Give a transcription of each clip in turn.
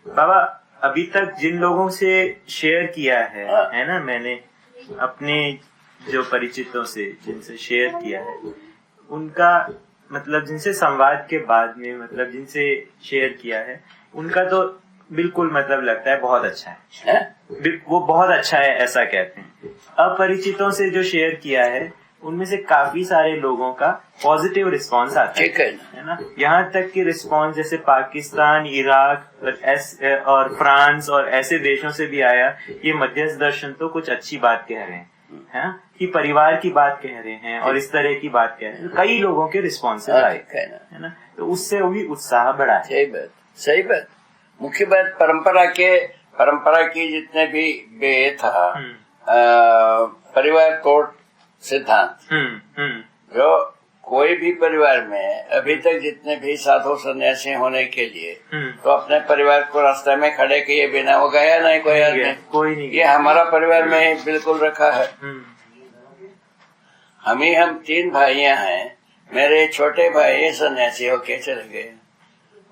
बाबा अभी तक जिन लोगों से शेयर किया है ना, मैंने अपने जो परिचितों से जिनसे शेयर किया है, उनका मतलब जिनसे संवाद के बाद में मतलब जिनसे शेयर किया है, उनका तो बिल्कुल मतलब लगता है बहुत अच्छा है, वो बहुत अच्छा है ऐसा कहते हैं। अपरिचितों से जो शेयर किया है उनमें से काफी सारे लोगों का पॉजिटिव रिस्पांस आता है ना। यहाँ तक कि रिस्पांस जैसे पाकिस्तान, इराक और फ्रांस और ऐसे देशों से भी आया, ये मध्यस्थ दर्शन तो कुछ अच्छी बात कह रहे हैं, कि परिवार की बात कह रहे हैं और इस तरह की बात कह रहे हैं। कई लोगों के रिस्पॉन्स आए है ना, तो उससे भी उत्साह बढ़ा। सही बात। मुख्य बात परंपरा की जितने भी था परिवार कोड सिद्धांत, जो कोई भी परिवार में अभी तक जितने भी साधु सन्यासी होने के लिए तो अपने परिवार को रास्ते में खड़े किए बिना वो गया नहीं, कोई आदमी कोई नहीं। ये हमारा परिवार में ही बिल्कुल रखा है। हम 3 भाइयां हैं। मेरे छोटे भाई सन्यासी होके चले गए,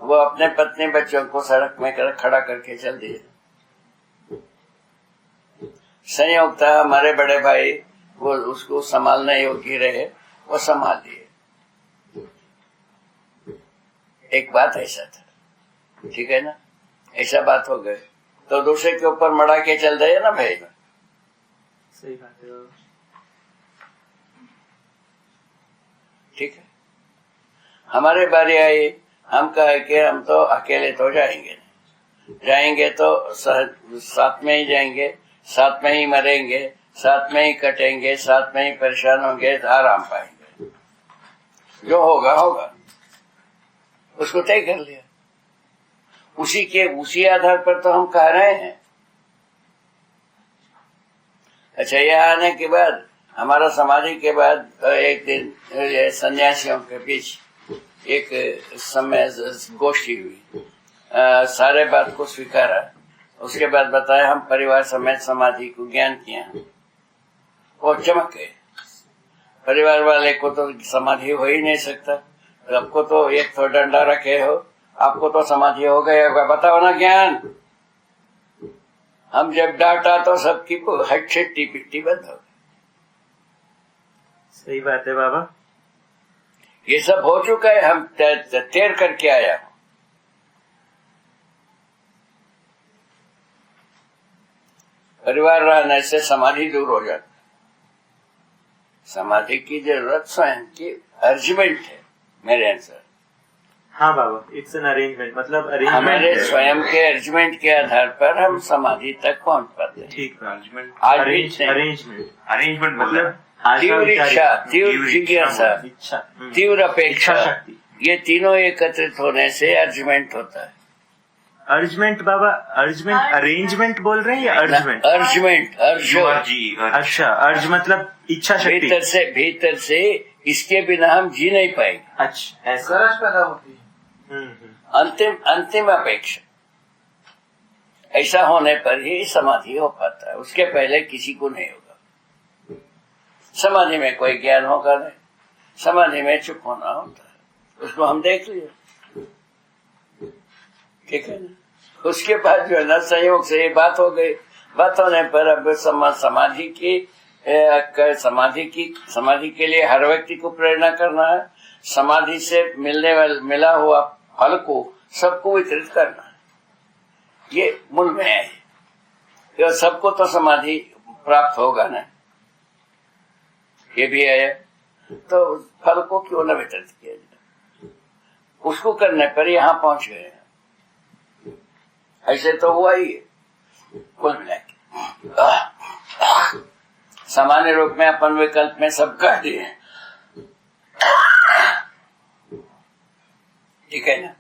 वो अपने पत्नी बच्चों को सड़क में खड़ा करके चल दिए। संयोग था हमारे बड़े भाई वो उसको संभालने योग्य रहे, वो संभाल लिए। एक बात ऐसा था, ठीक है ना, ऐसा बात हो गई तो दूसरे के ऊपर मड़ा के चल रहे ना भाई। सही बात है। ठीक है, हमारे बारी आई, हम कहे कि हम तो अकेले तो जाएंगे तो साथ में ही जाएंगे, साथ में ही मरेंगे, साथ में ही कटेंगे, साथ में ही परेशान होंगे, आराम पाएंगे, जो होगा उसको तय कर लिया। उसी आधार पर तो हम कह रहे हैं। अच्छा, यहाँ आने के बाद हमारा समाधि के बाद एक दिन सन्यासियों के बीच एक समय गोष्ठी हुई, सारे बात को स्वीकारा, उसके बाद बताया हम परिवार समेत समाधि को ज्ञान किया। वो चमक गए। परिवार वाले को तो समाधि हो ही नहीं सकता, आपको तो एक तो डंडा रखे हो, आपको तो समाधि हो गया होगा, बताओ ना ज्ञान। हम जब डांटा तो सबकी हट से टिप्पी बंद हो। सही बात है बाबा, ये सब हो चुका है, हम तैर करके आया हूं। परिवार रहने से समाधि दूर हो जाती। समाधि की जरूरत स्वयं की अरेंजमेंट है, मेरे आंसर। हाँ बाबा, इट्स एन अरेंजमेंट, मतलब हमारे स्वयं के अरेंजमेंट के आधार पर हम समाधि तक पहुंच पाते हैं। ठीक, अरेंजमेंट मतलब तीव्र इच्छा, तीव्र जिज्ञासा, तीव्र अपेक्षा, ये तीनों एकत्रित होने से अरेंजमेंट होता है। अर्जमेंट बाबा, अरेंजमेंट बोल रहे हैं या अर्जमेंट? अर्जमेंट, अच्छा, अर्ज मतलब इच्छा शक्ति। भीतर से इसके बिना हम जी नहीं पाएंगे। अच्छा, ऐसा पैदा होती है। अंतिम अपेक्षा, ऐसा होने पर ही समाधि हो पाता है, उसके पहले किसी को नहीं होगा। समाधि में कोई ज्ञान होगा नहीं, समाधि में चुप होना होता है, उसको हम देख लिए, ठीक है ना। उसके बाद जो है ना, संयोग से ये बात हो गई। बात होने पर अब समाधि के लिए हर व्यक्ति को प्रेरणा करना है, समाधि से मिला हुआ फल को सबको वितरित करना है, ये मूल में है। सबको तो समाधि प्राप्त होगा ना, ये भी है, तो फल को क्यों न वितरित किया जाए। उसको करने पर यहाँ पहुंच गए। ऐसे तो हुआ ही कुल मिला के। सामान्य रूप में अपन विकल्प में सब कह दिए, ठीक है ना।